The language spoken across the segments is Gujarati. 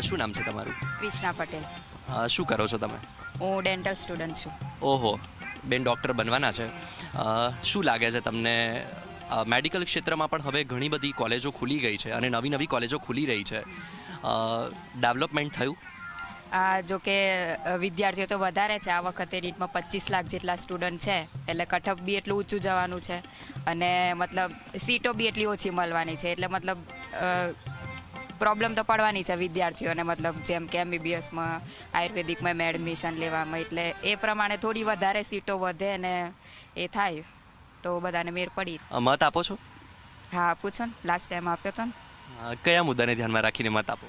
શું નામ છે તમારું? ક્રિષ્ના પટેલ. શું કરો છો તમે? હું ડેન્ટલ સ્ટુડન્ટ છું. ઓહો, બેન ડૉક્ટર બનવાના છે. શું લાગે છે તમને મેડિકલ ક્ષેત્રમાં પણ હવે ઘણી બધી કોલેજો ખુલી ગઈ છે અને નવી નવી કોલેજો ખુલી રહી છે, ડેવલપમેન્ટ થયું? જો કે વિદ્યાર્થીઓ તો વધારે છે. આ વખતે નીટમાં 25 લાખ જેટલા સ્ટુડન્ટ છે, એટલે કટઅપ બી એટલું ઊંચું જવાનું છે અને મતલબ સીટો બી એટલી ઓછી મળવાની છે. એટલે મતલબ પ્રોબ્લેમ તો પડવાની છે વિદ્યાર્થીઓને, મતલબ જેમ કે MBBSમાં આયુર્વેદિકમાં એડમિશન લેવામાં. એટલે એ પ્રમાણે થોડી વધારે સીટો વધે અને એ થાય તો બધાને મેર પડી. મત આપો છો? હા, પૂછો ને, લાસ્ટ ટાઈમ આપ્યો હતો ને. કયા મુદ્દાને ધ્યાનમાં રાખીને મત આપો?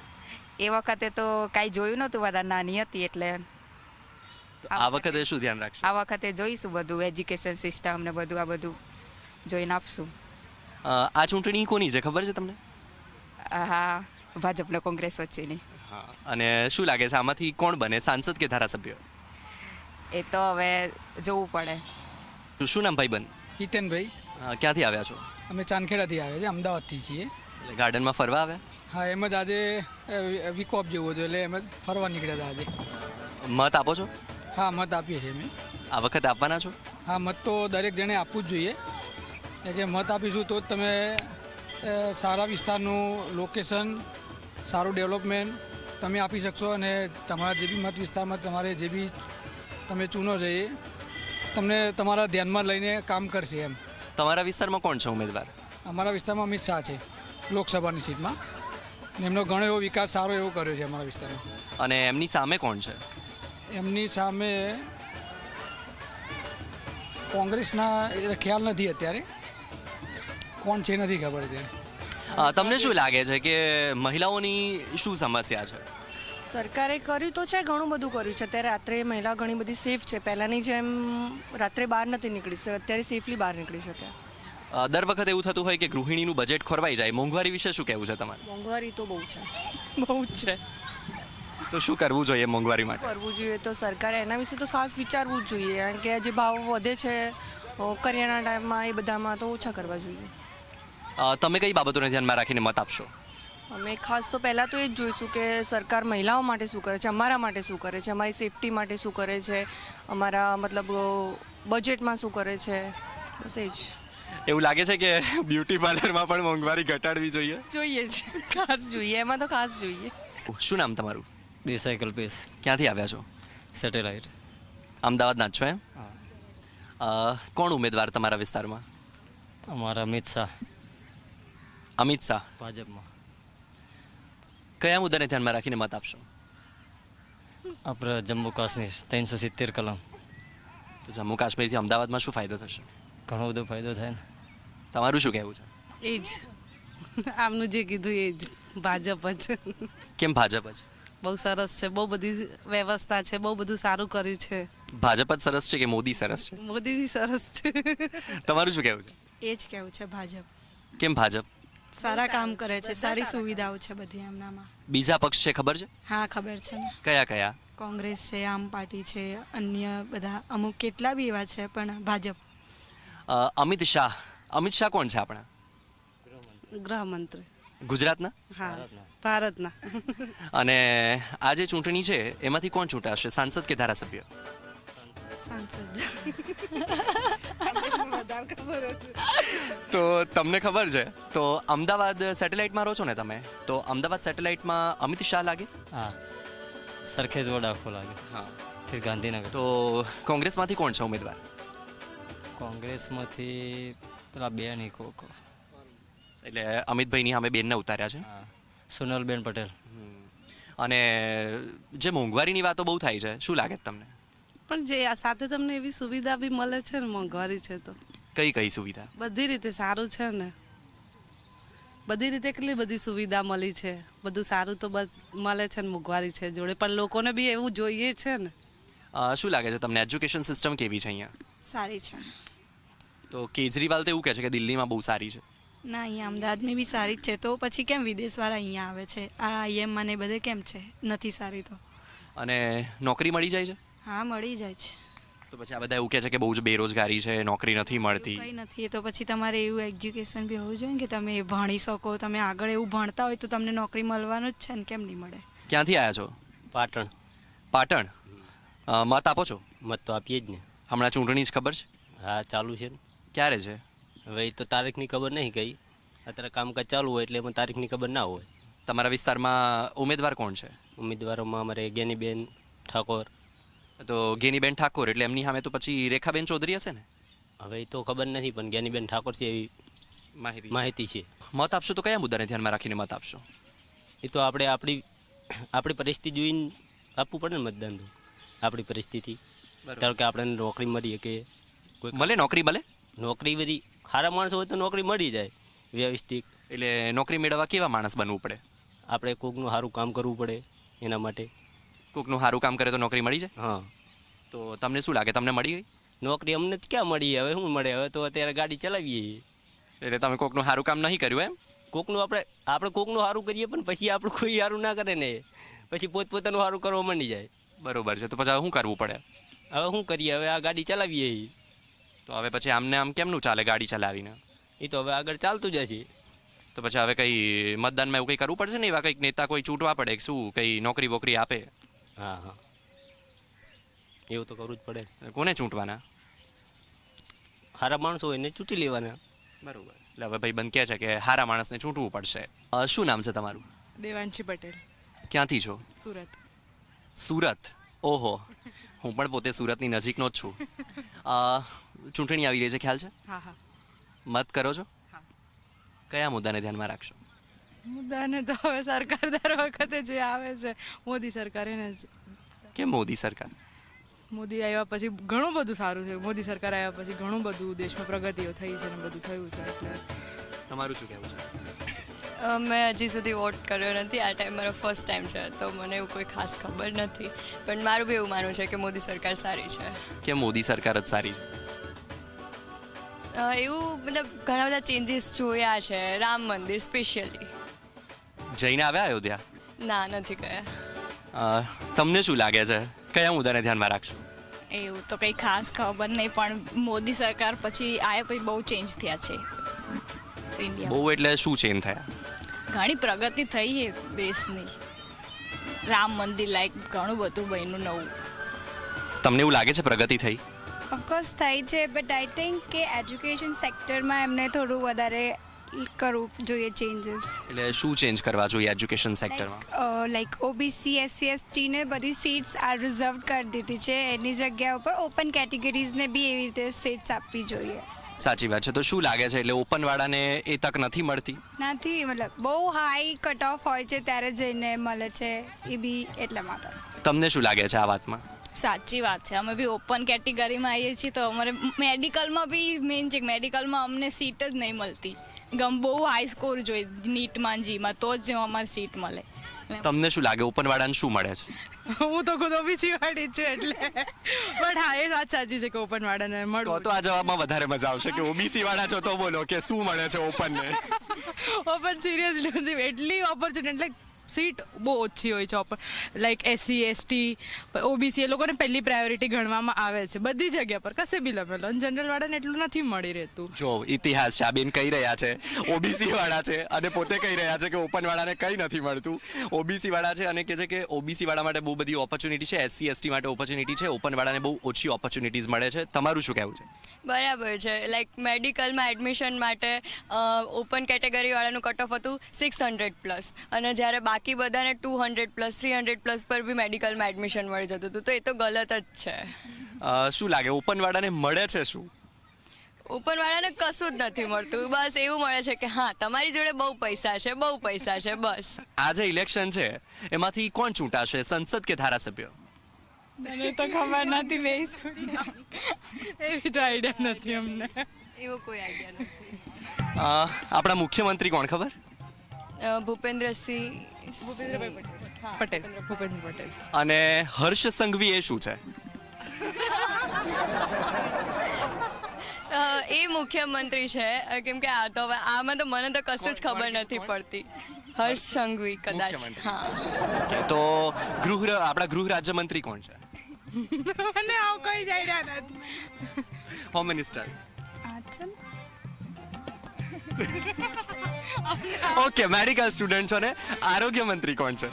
એ વખતે તો કાંઈ જોયું નહોતું, બધા નાની હતી એટલે. આ વખતે શું ધ્યાન રાખશો? આ વખતે જોઈશું બધું, એજ્યુકેશન સિસ્ટમ ને બધું, આ બધું જોઈને આપશું. આ ચૂંટણી કોની છે ખબર છે તમને? હા, ભાજપ ને કોંગ્રેસ વચ્ચેની. હા, અને શું લાગે છે આમાંથી કોણ બને, સાંસદ કે ધારાસભ્ય? એ તો હવે જોવું પડે. શું નામ ભાઈબંધ? હિતેનભાઈ. ક્યાંથી આવ્યા છો? અમે ચાંદખેડાથી આવ્યા છીએ, અમદાવાદથી છીએ. એટલે ગાર્ડનમાં ફરવા આવ્યા? હા, એમ જ આજે વીક ઓફ જેવું હતું એટલે એમ જ ફરવા નીકળ્યા હતા આજે. મત આપો છો? હા, મત આપીએ છીએ અમે. આ વખતે આપવાના છો? હા, મત તો દરેક જણે આપવું જ જોઈએ, કે મત આપીશું તો જ તમે સારા વિસ્તારનું લોકેશન, સારું ડેવલપમેન્ટ તમે આપી શકશો અને તમારા જે બી મત વિસ્તારમાં તમારે જે બી તમે ચૂનો છો એ તમને તમારા ધ્યાનમાં લઈને કામ કરશે એમ. તમારા વિસ્તારમાં કોણ છે ઉમેદવાર? અમારા વિસ્તારમાં અમિત શાહ છે લોકસભાની સીટમાં, ને એમનો ઘણો એવો વિકાસ સારો એવો કર્યો છે અમારા વિસ્તારમાં. અને એમની સામે કોણ છે? એમની સામે કોંગ્રેસના ખ્યાલ નથી અત્યારે કોણ છે, નથી ખબર અત્યારે. તમને શું લાગે છે કે મહિલાઓની શું સમસ્યા છે? સરકારે કર્યું તો છે, ઘણું બધું કર્યું છે. અત્યારે રાત્રે મહિલા ઘણી બધી સેફ છે. પહેલાંની જેમ રાત્રે બહાર નથી નીકળી શકતી, અત્યારે સેફલી બહાર નીકળી શકે. દર વખતે એવું થતું હોય કે ગૃહિણીનું બજેટ ખોરવાઈ જાય. મોંઘવારી વિશે શું કહેવું છે તમારે? મોંઘવારી તો બહુ છે, બહુ જ છે. તો શું કરવું જોઈએ મોંઘવારી માટે? કરવું જોઈએ તો સરકારે એના વિશે તો ખાસ વિચારવું જ જોઈએ, કારણ કે જે ભાવ વધે છે કરિયાણા ટાઈમમાં, એ બધામાં તો ઓછા કરવા જોઈએ. તમે કઈ બાબતોને ધ્યાનમાં રાખીને મત આપશો? અમે ખાસ તો પહેલાં તો એ જ જોઈશું કે સરકાર મહિલાઓ માટે શું કરે છે, અમારા માટે શું કરે છે, અમારી સેફટી માટે શું કરે છે, અમારા મતલબ બજેટમાં શું કરે છે, બસ એ જ. એવું લાગે છે કે બ્યુટી પાર્લરમાં પણ મોંઘવારી ઘટાડવી જોઈએ? જોઈએ જ, ખાસ જોઈએ, એમાં તો ખાસ જોઈએ. શું નામ તમારું? દેસાઈ કલ્પેશ. ક્યાંથી આવ્યા છો? સેટેલાઇટ. અમદાવાદના જ છો એમ? કોણ ઉમેદવાર તમારા વિસ્તારમાં? અમારા અમિત શાહ. અમિત શાહ ભાજપમાં. કયા મુદ્દાને ધ્યાનમાં રાખીને મત આપશો? આપણે જમ્મુ કાશ્મીર 370 કલમ. તો જમ્મુ કાશ્મીરથી અમદાવાદમાં શું ફાયદો થશે? ઘણો બધો ફાયદો થાય ને. તમારું શું કહેવું છે? એ જ આમનું જે કીધું એ જ, ભાજપ જ. કેમ ભાજપ જ? બહુ સરસ છે, બહુ બધી વ્યવસ્થા છે, બહુ બધું સારું કર્યું છે. ભાજપ જ સરસ છે કે મોદી સરસ છે? મોદી બી સરસ છે. તમારું શું કહેવું છે? એ જ કહેવું છે, ભાજપ કેમ ભાજપ? સારા કામ કરે છે, સારી સુવિધાઓ છે બધી એમનામાં. બીજા પક્ષ છે ખબર છે? હા, ખબર છે ને. કયા કયા? કોંગ્રેસ છે, આમ પાર્ટી છે, અન્ય બધા અમુક કેટલા બી એવા છે, પણ ભાજપ. અમિત શાહ કોણ છે આપણા? ગૃહમંત્રી ગુજરાતના? હા, ભારતના. અને આ જે ચૂંટણી છે એમાંથી કોણ ચૂંટાશે, સાંસદ કે ધારાસભ્ય? સાંસદ. તો તમને ખબર છે તો અમદાવાદ સેટેલાઇટમાં રહો છો ને તમે, તો અમદાવાદ સેટેલાઇટમાં અમિત શાહ લાગે? હા, સરખેજ વોર્ડ આખો લાગે. હા. ફિર ગાંધીનગર. તો કોંગ્રેસમાંથી કોણ છે ઉમેદવાર? કોંગ્રેસમાંથી પેલા બે નહીં કોકો. એટલે અમિતભાઈની સામે બેનને ઉતાર્યા છે. હા, સોનલબેન પટેલ. અને જે મોંઘવારીની વાતો બહુ થાય છે, શું લાગે છે તમને? પણ જે આ સાથે તમને એવી સુવિધા બી મળે છે ને, મોંઘવારી છે તો કઈ કઈ સુવિધા? બધી રીતે સારું છે ને, બધી રીતે કેટલી બધી સુવિધા મળી છે, બધું સારું તો મળે છે ને, મોંઘવારી છે જોડે, પણ લોકોને બી એવું જોઈએ છે ને. શું લાગે છે તમને એજ્યુકેશન સિસ્ટમ કેવી છે અહીંયા? સારી છે. તો કેજરીવાલ તો એવું કહે છે કે દિલ્હીમાં બહુ સારી છે. ના, અહીંયા અમદાવાદની બી સારી જ છે, તો પછી કેમ વિદેશવાળા અહીંયા આવે છે? આ IIM ને બધે કેમ છે નથી સારી? તો અને નોકરી મળી જાય છે? હા, મળી જાય છે. તો પછી આ બધા એવું કહે છે કે બહુ જ બેરોજગારી છે, નોકરી નથી મળતી. કંઈ નથી, તો પછી તમારે એવું એજ્યુકેશન બી હોવું જોઈએ ને કે તમે ભણી શકો, તમે આગળ એવું ભણતા હોય તો તમને નોકરી મળવાનું જ છે ને, કેમ નહીં મળે? ક્યાંથી આવ્યા છો? પાટણ. પાટણ. મત આપો છો? મત તો આપીએ જ ને. હમણાં ચૂંટણી જ ખબર છે? હા, ચાલુ છે ને. ક્યારે છે? હવે એ તો તારીખની ખબર નહીં કઈ. અત્યારે કામકાજ ચાલુ હોય એટલે એમાં તારીખની ખબર ના હોય. તમારા વિસ્તારમાં ઉમેદવાર કોણ છે? ઉમેદવારોમાં અમારે જ્ઞાનીબેન ઠાકોર. તો ગેનીબેન ઠાકોર એટલે એમની સામે તો પછી રેખાબેન ચૌધરી હશે ને? હવે એ તો ખબર નથી પણ જ્ઞાનીબેન ઠાકોર છે એવી માહિતી છે. મત આપશો તો કયા મુદ્દાને ધ્યાનમાં રાખીને મત આપશો? એ તો આપણે આપણી પરિસ્થિતિ જોઈને આપવું પડે ને મતદાન તો. આપણી પરિસ્થિતિ ધારો કે આપણે નોકરી મળીએ કે કોઈ મળે નોકરી મળે? નોકરી બધી સારા માણસો હોય તો નોકરી મળી જાય વ્યવસ્થિત. એટલે નોકરી મેળવવા કેવા માણસ બનવું પડે? આપણે કોકનું સારું કામ કરવું પડે એના માટે. કોકનું સારું કામ કરે તો નોકરી મળી જાય? હા. તો તમને શું લાગે, તમને મળી ગઈ? નોકરી અમને તો ક્યાં મળી? હવે શું મળે? હવે તો અત્યારે ગાડી ચલાવીએ. એટલે તમે કોકનું સારું કામ નહીં કર્યું એમ? કોકનું આપણે કોકનું સારું કરીએ પણ પછી આપણું કોઈ સારું ના કરે ને, પછી પોતપોતાનું સારું કરવા માંડી જાય. બરોબર છે. તો પછી હવે શું કરવું પડે? હવે શું કરીએ? હવે આ ગાડી ચલાવીએ. તો હવે પછી આમને આમ કેમનું ચાલે ગાડી ચલાવીને? એ તો હવે આગળ ચાલતું જશે. તો પછી હવે કંઈ મતદાનમાં એવું કંઈ કરવું પડશે ને? એવા કંઈક નેતા કોઈ ચૂંટવા પડે કે શું? કંઈ નોકરી વોકરી આપે? હા હા, એવું તો કરવું જ પડે. કોને ચૂંટવાના? સારા માણસો હોય ને ચૂંટી લેવાના. બરોબર. એટલે હવે ભાઈ બંધ કહે છે કે સારા માણસને ચૂંટવું પડશે. શું નામ છે તમારું? દેવાંશી પટેલ, ક્યાંથી છો? સુરત. સુરત? ઓહો, હું પણ પોતે સુરતની નજીકનો જ છું. ચૂંટણી આવી રહી છે, ખ્યાલ છે? હા હા. મત કરો છો? હા. કયા મુદ્દાને ધ્યાનમાં રાખશો? મુદ્દાને તો હવે સરકાર દર વખતે જે આવે છે મોદી સરકાર એને જ. કેમ મોદી સરકાર? મોદી આવ્યા પછી ઘણું બધું સારું છે. મોદી સરકાર આવ્યા પછી ઘણું બધું દેશમાં પ્રગતિઓ થઈ છે ને બધું થયું છે. એટલે તમારું શું કહેવું છે? મેં હજી સુધી વોટ કર્યો નથી. આ ટાઈમ મારો ફર્સ્ટ ટાઈમ છે તો મને એવું કોઈ ખાસ ખબર નથી, પણ મારું બી એવું માનવું છે કે મોદી સરકાર સારી છે. કેમ મોદી સરકાર જ સારી? એવું મતલબ ઘણા બધા ચેન્જીસ જોયા છે. રામ મંદિર સ્પેશિયલી. જઈને આવ્યા અયોધ્યા? ના, નથી ગયા. તમને શું લાગે છે, કયા મુદ્દાને ધ્યાનમાં રાખશો? એવું તો કંઈ ખાસ ખબર નહીં, પણ મોદી સરકાર પછી આવ્યા પછી બહુ ચેન્જ થયા છે ઇન્ડિયા. બહુ એટલે શું ચેન્જ થયા? ઘણી પ્રગતિ થઈ છે દેશની. રામ મંદિર લાઈક ઘણું બધું બન્યું નવું. તમને એવું લાગે છે પ્રગતિ થઈ? ઓફકોર્સ થઈ છે, બટ આઈ થિંક કે એજ્યુકેશન સેક્ટરમાં એમને થોડું વધારે કરવું જોઈએ ચેન્જીસ. એટલે શું ચેન્જ કરવા જોઈએ એજ્યુકેશન સેક્ટરમાં? લાઈક ઓબીસી એસસી એસટીને બધી સીટ્સ આ રિઝર્વ કરી દીધી છે. એની જગ્યા ઉપર ઓપન કેટેગરીઝને બી એવી રીતે સીટ્સ આપવી જોઈએ. સાચી વાત છે. તો શું લાગે છે, એટલે ઓપનવાળાને એ તક નથી મળતી? નથી, મતલબ બહુ હાઈ કટ ઓફ હોય છે ત્યારે જઈને મળે છે એ બી એટલા માટે. તમને શું લાગે છે આ વાતમાં? સાચી વાત છે. અમે બી ઓપન કેટેગરીમાં આવીએ છીએ તો અમારે મેડિકલમાં બી મેઇન છે. મેડિકલમાં અમને સીટ જ નહીં મળતી. બહુ હાઈ સ્કોર જોઈએ નીટમાં જીમાં તો જ અમારે સીટ મળે. તમને શું લાગે ઓપનવાળાને શું મળે છે? હું તો ખુદ ઓબીસી વાળી છું એટલે, બટ હા એ વાત સાચી છે કે ઓપન વાળાને મળવું. તો આ જવાબમાં વધારે મજા આવશે કે ઓબીસી વાળા છો તો બોલો કે શું મળે છે ઓપનને. ઓપન સિરિયસલી નથી, એટલી ઓપોર્ચ્યુનિટી એટલે સીટ બહુ ઓછી હોય છે open. Like SC ST OBC એ લોકોને પહેલી પ્રાયોરિટી ગણવામાં આવે છે બધી જગ્યા પર, કશે બી લખેલો. અને જનરલ વાળાને એટલું નથી મળી રહેતું. જો ઇતિહાસ છે, આ બેન કહી રહ્યા છે ઓબીસી વાળા છે અને પોતે કહી રહ્યા છે કે ઓપન વાળાને કંઈ નથી મળતું. ઓબીસી વાળા છે અને કહે છે કે ઓબીસી વાળા માટે બહુ બધી ઓપોર્ચ્યુનિટી છે, એસસી એસટી માટે ઓપોર્ચ્યુનિટી છે, ઓપન વાળાને બહુ ઓછી ઓપોર્ચ્યુનિટીઝ મળે છે. તમારું શું કહેવું છે? બરાબર છે. લાઈક મેડિકલમાં એડમિશન માટે ઓપન કેટેગરીવાળાનું કટ ઓફ હતું 600+, અને જ્યારે બાકી બધાને 200+, 300+ પર બી મેડિકલમાં એડમિશન મળી જતું હતું. તો એ તો ગલત જ છે. શું લાગે ઓપનવાળાને મળે છે શું? ઓપનવાળાને કશું જ નથી મળતું. બસ એવું મળે છે કે હા તમારી જોડે બહુ પૈસા છે, બહુ પૈસા છે, બસ. આ જે ઇલેક્શન છે એમાંથી કોણ ચૂંટાશે, સંસદ કે ધારાસભ્ય? મને તો ખબર નથી ભાઈ, એવી તો આઈડિયા નથી અમને. એવો કોઈ આઈડિયા નથી. આપણા મુખ્યમંત્રી કોણ ખબર? ભૂપેન્દ્રસિંહ પટેલ. ભૂપેન્દ્ર પટેલ. અને હર્ષ સંઘવી એ શું છે? એ મુખ્યમંત્રી છે. કેમ કે આ તો આમાં તો મને તો કશું જ ખબર નથી પડતી. હર્ષ સંઘવી કદાચ. હા. તો આપણા ગૃહ રાજ્યમંત્રી કોણ છે? મને આવું કોઈ જ આઈડિયા નથી. Home minister. Okay, medical student છો ને. આરોગ્ય મંત્રી કોણ છે?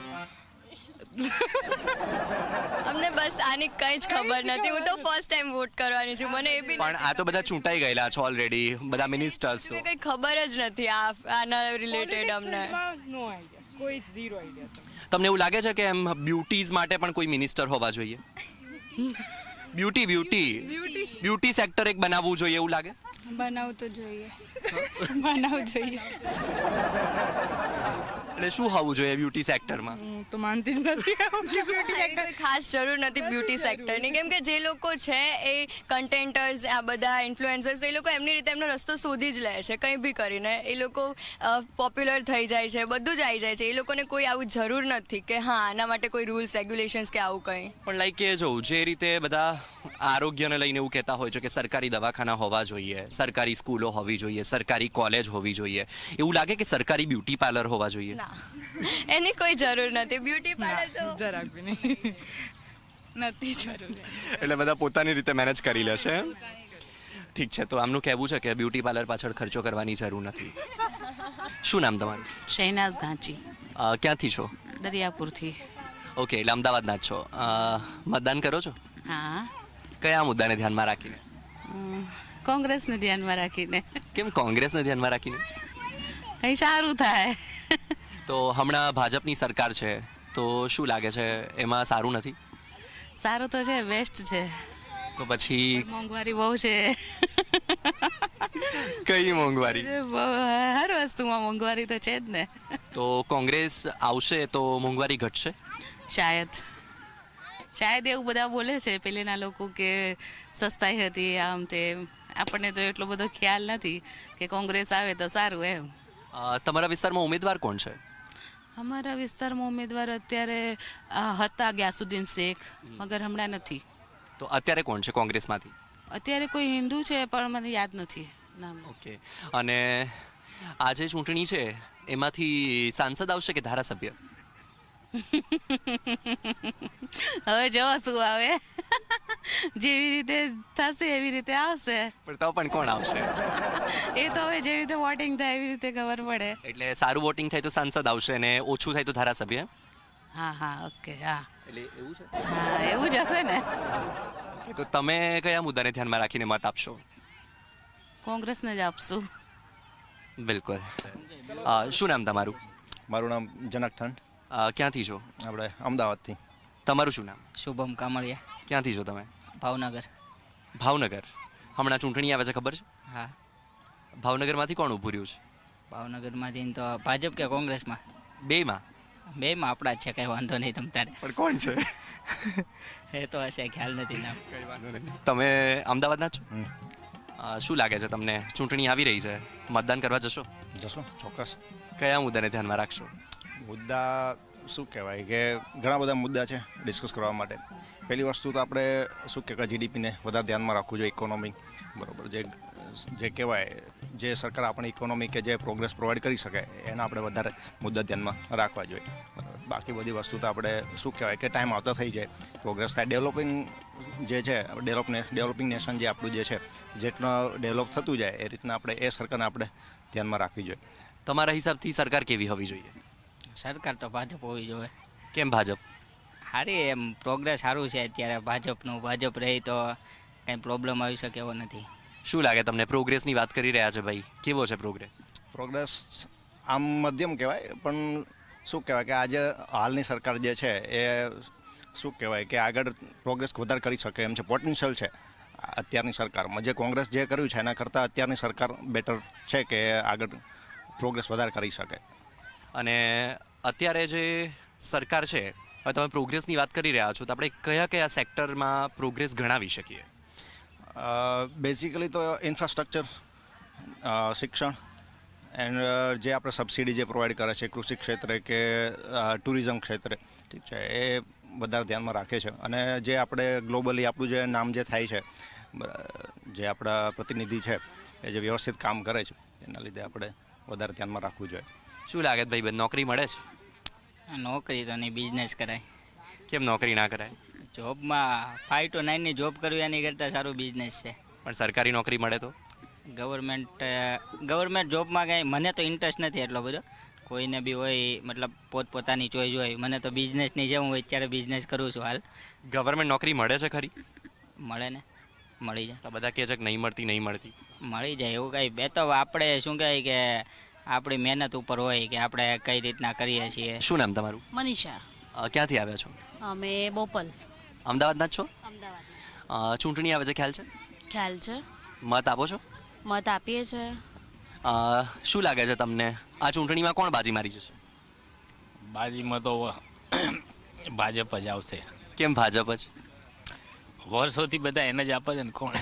અમને બસ આની કંઈ જ ખબર નથી. હું તો ફર્સ્ટ ટાઈમ વોટ કરવાની છું. મને એ બી પણ આ તો બધા ચૂંટાઈ ગયેલા છે ઓલરેડી, બધા મિનિસ્ટર્સ તો. કંઈ ખબર જ નથી આના રિલેટેડ અમને. નો આઈડિયા, કોઈ ઝીરો આઈડિયા. તમને એવું લાગે છે કે એમ બ્યુટીઝ માટે પણ કોઈ મિનિસ્ટર હોવા જોઈએ? બ્યુટી સેક્ટર એક બનાવવું જોઈએ એવું લાગે? બનાવવું તો જોઈએ. બનાવવું જોઈએ. એટલે શું હોવું જોઈએ બ્યુટી સેક્ટરમાં? હું તો માનતી જ નથી કે બ્યુટી સેક્ટર કોઈ ખાસ જરૂર નથી બ્યુટી સેક્ટરની, કેમ કે જે લોકો છે એ કન્ટેન્ટર્સ, આ બધા ઇન્ફ્લુએન્સર્સ, એ લોકો એમની રીતે એમનો રસ્તો શોધી જ લે છે કંઈ બી કરીને. એ લોકો પોપ્યુલર થઈ જાય છે, બધું જ આવી જાય છે. એ લોકોને કોઈ આવું જરૂર નથી કે હા આના માટે કોઈ રૂલ્સ રેગ્યુલેશન્સ કે આવું કંઈ. પણ લાઈક કે જો જે રીતે બધા આરોગ્યને લઈને એવું કહેતા હોય છે કે સરકારી દવાખાના હોવા જોઈએ, સરકારી સ્કૂલો હોવી જોઈએ, સરકારી કોલેજ હોવી જોઈએ, એવું લાગે કે સરકારી બ્યુટી પાર્લર હોવા જોઈએ? ના, એની કોઈ જરૂર નથી. બ્યુટી પાર્લર તો જરાક બી નહીં, નથી જરૂર. એટલે બધા પોતાની રીતે મેનેજ કરી લે છે. ઠીક છે, તો આમનું કહેવું છે કે બ્યુટી પાર્લર પાછળ ખર્ચો કરવાની જરૂર નથી. શું નામ તમારું? શહેનાઝ ઘાંચી. ક્યાંથી છો? દરિયાપુરથી. ઓકે, એટલે અમદાવાદના જ છો. મતદાન કરો છો? હા. કયા મુદ્દાને ધ્યાનમાં રાખીને? કોંગ્રેસને ધ્યાનમાં રાખીને. કેમ કોંગ્રેસને ધ્યાનમાં રાખીને? કંઈ સારું થાય. તો હમણાં ભાજપની સરકાર છે, તો શું લાગે છે એમાં સારું નથી? સારું તો છે, બેસ્ટ છે. તો પછી મોંઘવારી બહુ છે. કઈ મોંઘવારી? હર વસ્તુમાં મોંઘવારી તો છે જ ને. તો કોંગ્રેસ આવશે તો મોંઘવારી ઘટશે? શાયદ એવું બધા બોલે છે પહેલેના લોકો કે સસ્તાઈ હતી આમ તેમ. આપણને તો એટલો બધો ખ્યાલ નથી કે કોંગ્રેસ આવે તો સારું એમ. તમારા વિસ્તારમાં ઉમેદવાર કોણ છે? અમારા વિસ્તારમાં ઉમેદવાર અત્યારે હતા ગ્યાસુદ્દીન શેખ, મગર હમણાં નથી. તો અત્યારે કોણ છે કોંગ્રેસમાંથી? અત્યારે કોઈ હિન્દુ છે પણ મને યાદ નથી નામ. ઓકે, અને આ જે ચૂંટણી છે એમાંથી સાંસદ આવશે કે ધારાસભ્ય? હવે જો શું આવે. જેવી રીતે થશે એવી રીતે આવશે. પણ તો પણ કોણ આવશે? એ તો હવે જેવી રીતે વોટિંગ થાય એવી રીતે ખબર પડે. એટલે સારું વોટિંગ થાય તો સાંસદ આવશે ને ઓછું થાય તો ધારાસભ્ય? હા હા, ઓકે, હા. એટલે એવું છે? હા, એવું જ હશે ને. તો તમે કયા મુદ્દાને ધ્યાનમાં રાખીને મત આપશો? કોંગ્રેસને જ આપશું. બિલકુલ. શું નામ તમારું? મારું નામ જનક ઠંડ. ક્યાંથી છો? આપણે અમદાવાદથી. તમારું શું નામ? શુભમ કામળિયા. ક્યાંથી છો તમે? ભાવનગર. ભાવનગર. હમણાં ચૂંટણી આવે છે ખબર છે? હા. ભાવનગરમાંથી કોણ ઊભું રહ્યું છે? ભાવનગરમાંથી તો ભાજપ કે કોંગ્રેસમાં? બેમાં આપણા જ છે, કંઈ વાંધો નહીં તમ તારે. પણ કોણ છે એ તો હશે, ખ્યાલ નથી નામ. કંઈ વાંધો નહીં. તમે અમદાવાદના છો? શું લાગે છે તમને, ચૂંટણી આવી રહી છે, મતદાન કરવા જશો? જશો, ચોક્કસ. કયા મુદ્દાને ધ્યાનમાં રાખશો? મુદ્દા શું કહેવાય કે ઘણા બધા મુદ્દા છે ડિસ્કસ કરવા માટે. પહેલી વસ્તુ તો આપણે શું કહેવાય જીડીપીને વધારે ધ્યાનમાં રાખવું જોઈએ, ઇકોનોમી બરાબર. જે કહેવાય જે સરકાર આપણી ઇકોનોમી કે જે પ્રોગ્રેસ પ્રોવાઈડ કરી શકે એના આપણે વધારે મુદ્દા ધ્યાનમાં રાખવા જોઈએ. બાકી બધી વસ્તુ તો આપણે શું કહેવાય કે ટાઈમ આવતા થઈ જાય, પ્રોગ્રેસ થાય. ડેવલપિંગ જે છે ડેવલપિંગ નેશન જે આપણું જે છે જેટલું ડેવલપ થતું જાય એ રીતના આપણે એ સરકારને આપણે ધ્યાનમાં રાખવી જોઈએ. તમારા હિસાબથી સરકાર કેવી હોવી જોઈએ? સરકાર તો ભાજપ હોવી જોઈએ. કેમ ભાજપ? સારી એમ પ્રોગ્રેસ સારું છે અત્યારે ભાજપનું. ભાજપ રહી તો કંઈ પ્રોબ્લેમ આવી શકે એવો નથી. શું લાગે તમને, પ્રોગ્રેસની વાત કરી રહ્યા છે ભાઈ, કેવો છે પ્રોગ્રેસ? પ્રોગ્રેસ આમ મધ્યમ કહેવાય, પણ શું કહેવાય કે આજે હાલની સરકાર જે છે એ શું કહેવાય કે આગળ પ્રોગ્રેસ વધારે કરી શકે એમ છે, પોટેન્શિયલ છે અત્યારની સરકારમાં. જે કોંગ્રેસ જે કર્યું છે એના કરતાં અત્યારની સરકાર બેટર છે કે આગળ પ્રોગ્રેસ વધારે કરી શકે. અને અત્યારે જે સરકાર છે, હવે તમે પ્રોગ્રેસની વાત કરી રહ્યા છો, તો આપણે કયા કયા સેક્ટરમાં પ્રોગ્રેસ ગણાવી શકીએ? બેઝિકલી તો ઇન્ફ્રાસ્ટ્રક્ચર, શિક્ષણ એન્ડ જે આપણે સબસિડી જે પ્રોવાઈડ કરે છે કૃષિ ક્ષેત્રે કે ટુરિઝમ ક્ષેત્રે, ઠીક છે, એ બધા ધ્યાનમાં રાખે છે. અને જે આપણે ગ્લોબલી આપણું જે નામ જે થાય છે, જે આપણા પ્રતિનિધિ છે એ જે વ્યવસ્થિત કામ કરે છે એના લીધે આપણે વધારે ધ્યાનમાં રાખવું જોઈએ. શું લાગે ભાઈ, નોકરી મળે છે? નોકરી તો નહીં, બિઝનેસ કરાય. કેમ નોકરી ના કરાય? જોબમાં 5 to 9ની જોબ કરવી એની કરતાં સારું બિઝનેસ છે. પણ સરકારી નોકરી મળે તો? ગવર્મેન્ટ જોબમાં કાંઈ મને તો ઇન્ટરેસ્ટ નથી એટલો બધો. કોઈને બી હોય મતલબ પોતપોતાની ચોઈસ હોય. મને તો બિઝનેસની છે, હું અત્યારે બિઝનેસ કરું છું હાલ. ગવર્મેન્ટ નોકરી મળે છે ખરી? મળે ને, મળી જાય. તો બધા કહે છે કે નહીં મળતી નહીં મળતી. મળી જાય એવું કંઈ બે તો આપણે શું કહે કે આપણી મહેનત ઉપર હોય કે આપણે કઈ રીતના કરીએ છીએ. શું નામ તમારું? મનીષા. ક્યાંથી આવ્યા છો? અમે બોપલ. અમદાવાદના જ છો? અમદાવાદ. ચૂંટણી આવે છે, ખ્યાલ છે? ખ્યાલ છે. મત આપો છો? મત આપીએ છે. શું લાગે છે તમને આ ચૂંટણીમાં કોણ બાજી મારી જશે? બાજીમાં તો ભાજપ જ આવશે. કેમ ભાજપ જ? વર્ષોથી બધા એને જ આપે છે ને કોણ.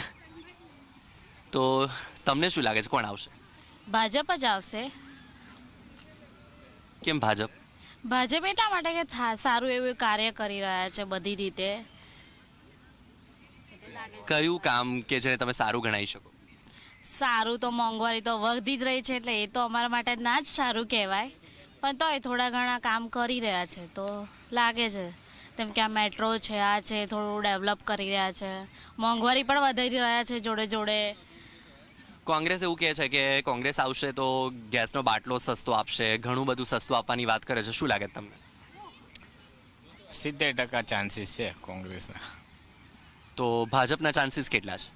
તો તમને શું લાગે છે કોણ આવશે? ભાજપ જ આવશે. કેમ ભાજપ? ભાજપ એટલા માટે કે સારું એવું કાર્ય કરી રહ્યા છે બધી રીતે. કયું કામ કે જેને તમે સારું ગણાવી શકો? સારું તો મોંઘવારી તો વધી જ રહી છે એટલે એ તો અમારા માટે ના જ સારું કહેવાય, પણ તોય થોડા ઘણા કામ કરી રહ્યા છે તો લાગે છે. જેમ કે આ મેટ્રો છે, આ છે, થોડું ડેવલપ કરી રહ્યા છે. મોંઘવારી પણ વધારી રહ્યા છે જોડે જોડે. કોંગ્રેસ એવું કહે છે કે કોંગ્રેસ આવશે તો ગેસનો બાટલો સસ્તો આપશે, ઘણું બધું સસ્તું આપવાની વાત કરે છે. શું લાગે તમને? 70% ચાન્સીસ છે કોંગ્રેસના. તો ભાજપના ચાન્સીસ કેટલા છે?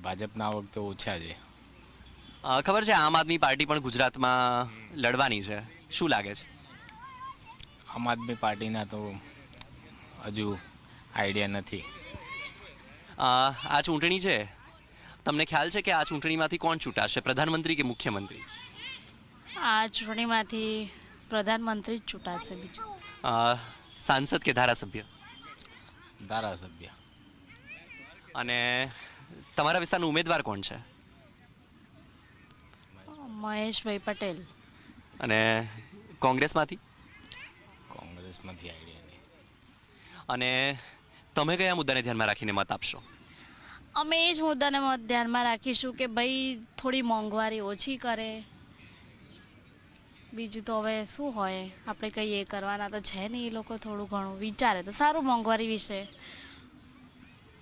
ભાજપના આ વખતે ઓછા છે. ખબર છે આમ આદમી પાર્ટી પણ ગુજરાતમાં લડવાની છે. શું લાગે છે? આમ આદમી પાર્ટીના તો હજુ આઈડિયા નથી. આ ચૂંટણી છે, તમને ખ્યાલ છે કે આ ચૂંટણીમાંથી કોણ ચૂંટાશે, પ્રધાનમંત્રી કે મુખ્યમંત્રી? આ ચૂંટણીમાંથી પ્રધાનમંત્રી જ ચૂંટાશે. બીજું સાંસદ કે ધારાસભ્ય? ધારાસભ્ય. અને તમારા વિસ્તારનો ઉમેદવાર કોણ છે? મહેશભાઈ પટેલ. અને કોંગ્રેસમાંથી? કોંગ્રેસમાંથી આઈડિયા નહીં. અને તમે કયા મુદ્દાને ધ્યાનમાં રાખીને મત આપશો? અમે એ જ મુદ્દાને ધ્યાનમાં રાખીશું કે ભાઈ થોડી મોંઘવારી ઓછી કરે. બીજું તો હવે શું હોય, આપણે કંઈ એ કરવાના તો છે નહીં. એ લોકો થોડું ઘણું વિચારે તો સારું મોંઘવારી વિશે.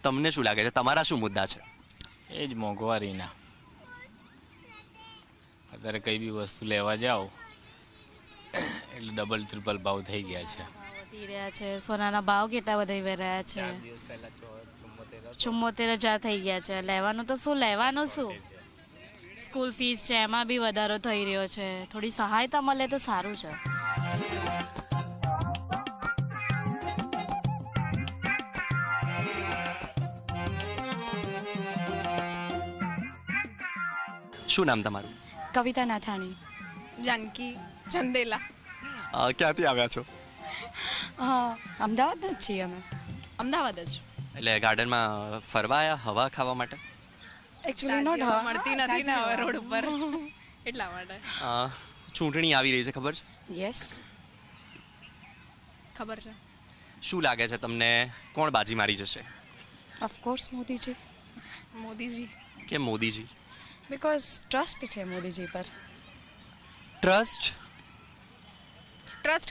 તમને શું લાગે છે, તમારા શું મુદ્દા છે? એ જ મોંઘવારીના. અત્યારે કઈ બી વસ્તુ લેવા જાઓ એટલે ડબલ ટ્રિપલ ભાવ થઈ ગયા છે. વધી રહ્યા છે. સોનાના ભાવ કેટલા વધી રહ્યા છે? 74,000 થઈ ગયા છે. લેવાનું તો શું, લેવાનું શું? સ્કૂલ ફીસ છે એમાં બી વધારો થઈ રહ્યો છે. થોડી સહાયતા મળે તો સારું છે. શું નામ તમારું? કવિતા નાથાણી. જાનકી ચંદેલા. ક્યાંથી આવ્યા છો? અમદાવાદ જ છીએ અમે. અમદાવાદ જ. એટલે ગાર્ડનમાં ફરવા આવ્યા, હવા ખાવા માટે? એકચ્યુઅલી નોટ હવા મળતી નથી ને હવે રોડ ઉપર એટલા માટે. ચૂંટણી આવી રહી છે, ખબર છે? યસ, ખબર છે. શું લાગે છે તમને કોણ બાજી મારી જશે? ઓફકોર્સ મોદીજી. મોદીજી. કેમ મોદીજી? બિકોઝ ટ્રસ્ટ છે મોદીજી પર. ટ્રસ્ટ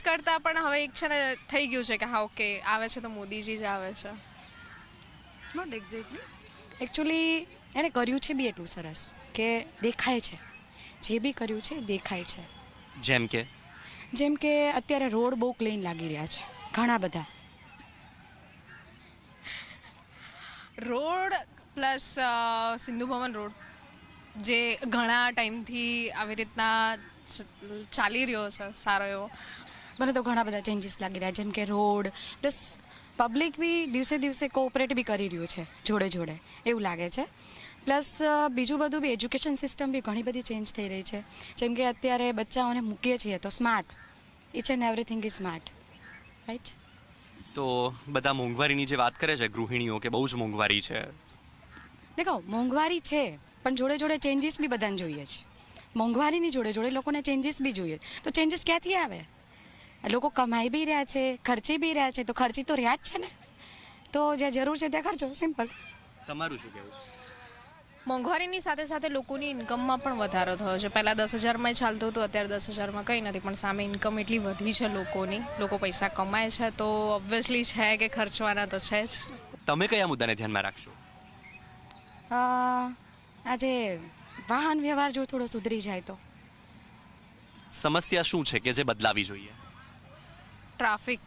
કરતાં પણ હવે એક છે ને થઈ ગયું છે કે હા ઓકે આવે છે તો મોદીજી જ આવે છે. Not exactly. એકચ્યુઅલી એને કર્યું છે બી એટલું સરસ કે દેખાય છે. જે બી કર્યું છે દેખાય છે. જેમ કે અત્યારે રોડ બહુ ક્લીન લાગી રહ્યા છે, ઘણા બધા road plus Sindhu Bhavan road જે ઘણા ટાઈમથી આવી રીતના ચાલી રહ્યો છે સારો એવો. મને તો ઘણા બધા ચેન્જીસ લાગી રહ્યા, જેમ કે રોડ પ્લસ પબ્લિક બી દિવસે દિવસે કોઓપરેટ બી કરી રહ્યું છે જોડે જોડે એવું લાગે છે. પ્લસ બીજું બધું બી એજ્યુકેશન સિસ્ટમ બી ઘણી બધી ચેન્જ થઈ રહી છે. જેમ કે અત્યારે બચ્ચાઓને મૂકીએ છીએ તો smart, each and everything is smart, right? તો બધા મોંઘવારીની જે વાત કરે છે ગૃહિણીઓ કે બહુ જ મોંઘવારી છે. દેખો મોંઘવારી છે પણ જોડે જોડે ચેન્જીસ બી બધાને જોઈએ છે. મોંઘવારીની જોડે જોડે લોકોને ચેન્જીસ બી જોઈએ. તો ચેન્જીસ ક્યાંથી આવે? લોકો કમાઈ બી રહ્યા છે, ખર્ચી બી રહ્યા છે, તો ખર્ચી તો રહ્યા જ છે ને. તો જ્યાં જરૂર છે ત્યાં ખર્ચો, સિમ્પલ. તમારું શું કહેવું? મોંઘવારીની સાથે સાથે લોકોની ઇન્કમમાં પણ વધારો થયો છે. પહેલાં 10,000માં ચાલતું હતું, અત્યારે 10,000માં કંઈ નથી, પણ સામે ઇન્કમ એટલી વધી છે લોકોની, લોકો પૈસા કમાય છે તો ઓબ્વિયસલી છે કે ખર્ચવાના તો છે જ. તમે કયા મુદ્દાને ધ્યાનમાં રાખશો? આજે વાહન વ્યવહાર જો થોડો સુધરી જાય તો સમસ્યા શું છે કે જે બદલાવી જોઈએ? ટ્રાફિક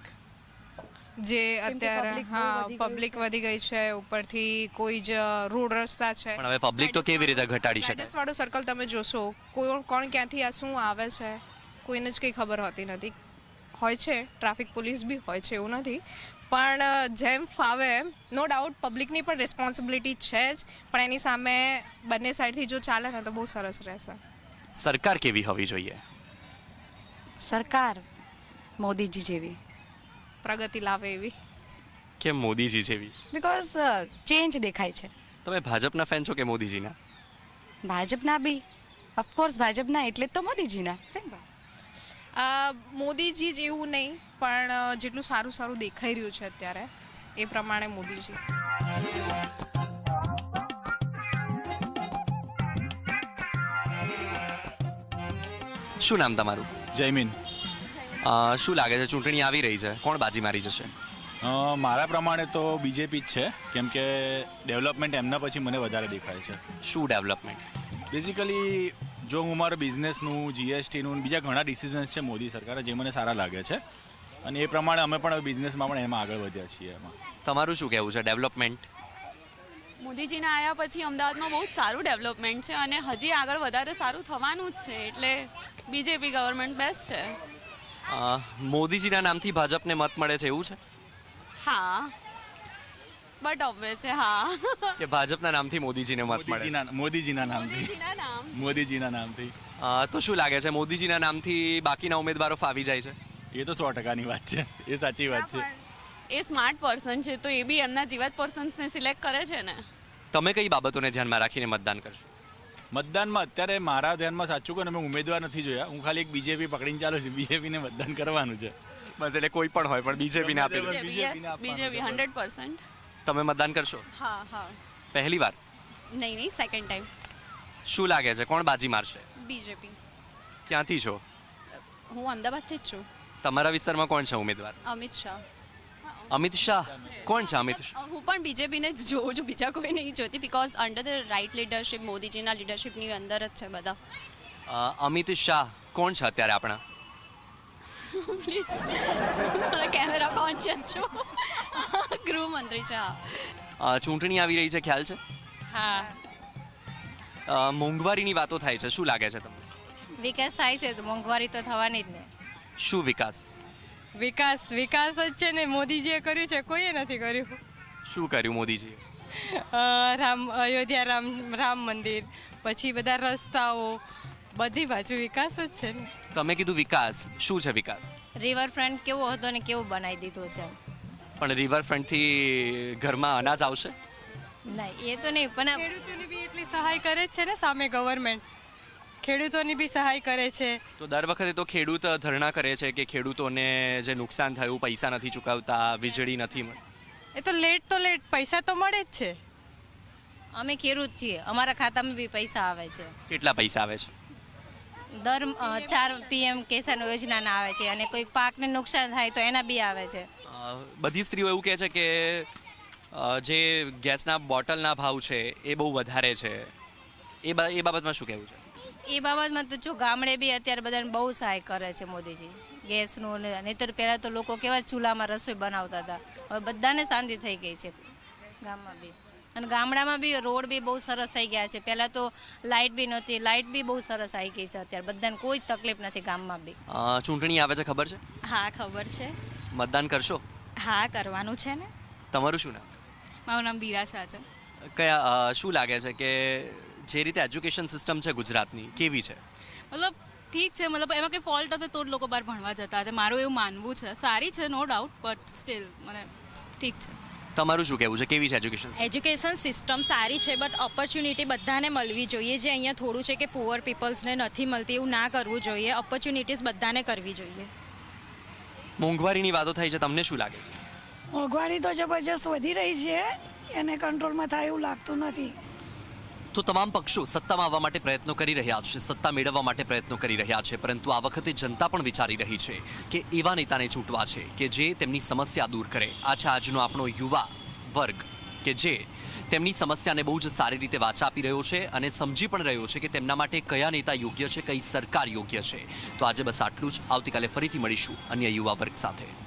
જે અત્યારે public બહુ હા વધી ગયું પબ્લિક વધી ગઈ છે, ઉપરથી કોઈ જ રોડ રસ્તા છે. પણ હવે પબ્લિક તો કેવી રીતે ઘટાડી શકાય? પેડસ વાળો સર્કલ તમે જોશો, કોણ ક્યાંથી આ શું આવે છે કોઈને જ કંઈ ખબર હોતી નથી. હોય છે ટ્રાફિક પોલીસ બી હોય છે, એવું નથી, પણ જેમ ફાવે નો ડાઉટ પબ્લિકની પણ રિસ્પોન્સિબિલિટી છે જ, પણ એની સામે બંને સાઈડથી જો ચાલે ને તો બહુ સરસ રહેશે. સરકાર કેવી હોવી જોઈએ? સરકાર મોદીજી જેવી. પ્રગતિ લાવે એવી. કેમ મોદીજી જેવી? બિકોઝ ચેન્જ દેખાય છે. તમે ભાજપના ફેન છો કે મોદીજીના? ભાજપના બી, ઓફકોર્સ ભાજપના એટલે જ તો મોદીજીના. મોદીજી જ એવું નહીં, પણ જેટલું સારું સારું દેખાઈ રહ્યું છે અત્યારે એ પ્રમાણે મોદીજી. શું નામ તમારું? જયમીન. શું લાગે છે, ચૂંટણી આવી રહી છે, કોણ બાજી મારી જશે? મારા પ્રમાણે તો બીજેપી જ છે, કેમ કે ડેવલપમેન્ટ એમના પછી મને વધારે દેખાય છે. શું ડેવલપમેન્ટ? બેઝિકલી જો હું મારા બિઝનેસનું, જીએસટીનું બીજા ઘણા ડિસિઝન્સ છે મોદી સરકારે જે મને સારા લાગે છે, અને એ પ્રમાણે અમે પણ બિઝનેસમાં પણ એમાં આગળ વધ્યા છીએ. એમાં તમારું શું કહેવું છે? ડેવલપમેન્ટ મોદીજીના આવ્યા પછી અમદાવાદમાં બહુ જ સારું ડેવલપમેન્ટ છે અને હજી આગળ વધારે સારું થવાનું જ છે, એટલે બીજેપી ગવર્મેન્ટ બેસ્ટ છે. મોદીજીના નામથી ભાજપને મત મળે છે એવું છે? હા, બટ ઓબ્વિયસ છે હા કે ભાજપના નામથી મોદીજીને મત મળે? મોદીજીના નામથી. તો શું લાગે છે, મોદીજીના નામથી બાકીના ઉમેદવારો ફાવી જાય છે? એ તો 100%ની વાત છે, એ સાચી વાત છે. એ સ્માર્ટ પર્સન છે તો એ બી એમના જેવા જ પર્સન્સને સિલેક્ટ કરે છે ને. તમે કઈ બાબતોને ધ્યાનમાં રાખીને મતદાન કરશો? મતદાનમાં અત્યારે મારા ધ્યાનમાં સાચું કહું ને, મેં ઉમેદવાર નથી જોયા, હું ખાલી એક બીજેપી પકડીને ચાલુ છું, બીજેપીને મતદાન કરવાનું છે બસ. એટલે કોઈ પણ હોય પણ બીજેપીને આપી દો. બીજેપી 100%. તમે મતદાન કરશો? હા હા. પહેલી વાર? નહીં સેકન્ડ ટાઈમ. શું લાગે છે, કોણ બાજી મારશે? બીજેપી. ક્યાંથી છો? હું અમદાવાદથી જ છું. તમારા વિસ્તારમાં કોણ છે ઉમેદવાર? અમિત શાહ. અમિત શાહ? કોણ છે અમિત શાહ? હું પણ બીજેપીને જ જોઉં છું, બીજા કોઈ નહીં જોતી, because under the right leadership, મોદીજીના લીડરશિપની અંદર જ છે બધા. અમિત શાહ કોણ છે અત્યારે આપણા? પ્લીઝ, કેમેરા કોન્શિયસ છું. ગૃહમંત્રી છે. હા. ચૂંટણી આવી રહી છે, ખ્યાલ છે? હા. મોંઘવારીની વાતો થાય છે, શું લાગે છે તમને? વિકાસ થાય છે તો મોંઘવારી તો થવાની જ ને. શું વિકાસ? વિકાસ જ છે ને, મોદીજીએ કર્યું છે, કોઈએ નથી કર્યું. શું કર્યું મોદીજીએ? અયોધ્યા રામ મંદિર, પછી બધા રસ્તાઓ, બધી બાજુ વિકાસ જ છે ને. તમે કીધું વિકાસ, શું છે વિકાસ? રિવરફ્રન્ટ કેવો હતો ને કેવું બનાવી દીધું છે. પણ રિવરફ્રન્ટથી ઘરમાં અનાજ આવશે? નહીં, એ તો નહીં, પણ ખેડૂતોની બી એટલી સહાય કરે જ છે ને સામે ગવર્મેન્ટ, ખેડૂતોની બી સહાય કરે છે. તો દર વખતે તો ખેડૂત ધરણા કરે છે કે ખેડૂતોને જે નુકસાન થયું, પૈસા નથી ચૂકવતા, વીજળી નથી મળતી. એ તો લેટ પૈસા તો મળે જ છે. અમે ખેડૂત છીએ, અમારા ખાતામાં બી પૈસા આવે છે. કેટલા પૈસા આવે છે? દર 4 PM કિસાન યોજનાના આવે છે, અને કોઈ પાકને નુકસાન થાય તો એના બી આવે છે. બધી સ્ત્રીઓ એવું કહે છે કે જે ગેસના બોટલના ભાવ છે એ બહુ વધારે છે, એ બાબતમાં શું કહેવું છે? એ બાબતમાં તો જો ગામડે બી અત્યારે બધાને બહુ સહાય કરે છે મોદીજી ગેસનું, નહીંતર પહેલાં તો લોકો કેવા ચૂલામાં રસોઈ બનાવતા હતા, હવે બધાને શાંતિ થઈ ગઈ છે ગામમાં બી. અને ગામડામાં બી રોડ બી બહુ સરસ થઈ ગયા છે. પહેલાં તો લાઇટ બી નહોતી, લાઇટ બી બહુ સરસ આવી ગઈ છે અત્યારે, બધાને કોઈ તકલીફ નથી ગામમાં બી. ચૂંટણી આવે છે, ખબર છે? હા ખબર છે. મતદાન કરશો? હા કરવાનું છે ને. તમારું શું નામ? મારું નામ દીરા શાહ છે. કયા શું લાગે છે કે જે રીતે એજ્યુકેશન સિસ્ટમ છે ગુજરાતની, કેવી છે? મતલબ ઠીક છે, મતલબ એમાં કંઈ ફોલ્ટ હતો તો જ લોકો બહાર ભણવા જતા હતા, મારું એવું માનવું છે. સારી છે નો ડાઉટ, બટ સ્ટીલ મને ઠીક છે. તમારું શું કહેવું છે, કેવી છે એજ્યુકેશન? એજ્યુકેશન સિસ્ટમ સારી છે, બટ ઓપોર્ચ્યુનિટી બધાને મળવી જોઈએ. જે અહીંયા થોડું છે કે પુઅર પીપલ્સને નથી મળતી, એવું ના કરવું જોઈએ. ઓપોર્ચ્યુનિટીઝ બધાને કરવી જોઈએ. મોંઘવારીની વાતો થાય છે, તમને શું લાગે છે? મોંઘવારી તો જબરજસ્ત વધી રહી છે, એને કંટ્રોલમાં થાય એવું લાગતું નથી. તો તમામ પક્ષો સત્તામાં આવવા માટે પ્રયત્નો કરી રહ્યા છે, સત્તા મેળવવા માટે પ્રયત્નો કરી રહ્યા છે, પરંતુ આ વખતે જનતા પણ વિચારી રહી છે કે એવા નેતાને ચૂંટવા છે કે જે તેમની સમસ્યા દૂર કરે. આ છે આજનો આપણો યુવા વર્ગ કે જે તેમની સમસ્યાને બહુ જ સારી રીતે વાચા આપી રહ્યો છે અને સમજી પણ રહ્યો છે કે તેમના માટે કયા નેતા યોગ્ય છે, કઈ સરકાર યોગ્ય છે. તો આજે બસ આટલું જ. આવતીકાલે ફરીથી મળીશું અન્ય યુવા વર્ગ સાથે.